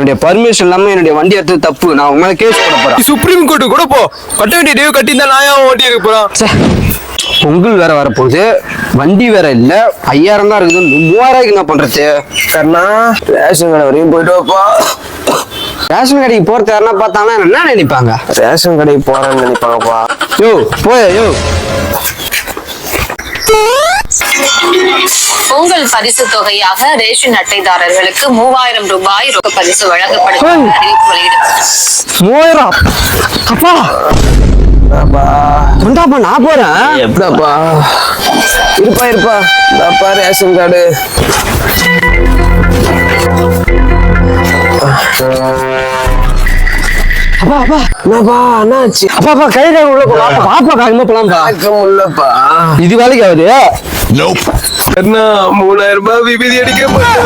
என்னுடைய பர்மிஷன் இல்லாம என்னுடைய வண்டி எடுத்து தப்பு. நான் உங்க மேல கேஸ் போட போறேன். சுப்ரீம் கோர்ட்டு கூட போ. கட்ட வேண்டிய டியூ கட்டியிருந்தா நான் ஏன் ஓட்டி இருக்க போறான்? பொங்கல் வேற வரப்போகுது, வண்டி வேற இல்ல, 5000 தான் இருக்குது. 3000 என்ன பண்றது? கண்ணா ரேஷன் கடை வரையும் போயிட்டு வாப்பா. ரேஷன் கடைக்கு போறது யாருன்னா பார்த்தாங்கன்னா என்ன நினைப்பாங்க? ரேஷன் கடைக்கு போறேன்னு நினைப்பாங்கப்பா. யோ போய யோ. பொங்கல் பரிசு தொகையாக ரேஷன் அட்டைதாரர்களுக்கு 3000 ரூபாய் ரொக்க பரிசு வழங்கப்படும் அறிவிப்பு வெளியிடப்பட்டது. 3000? அப்பா கொண்டாப்பா, நான் போறேன். எப்படாப்பா? இருப்பா இந்தாப்பா ரேஷன் கார்டு. அப்பா என்னப்பா என்னாச்சு? அப்பா கையில உள்ள பாப்பா காலமா போலாம்ப்பா. உள்ளப்பா இது வேலைக்கு ஆகுது. என்ன 3000 ரூபாய் விபதி அடிக்க போறேன்.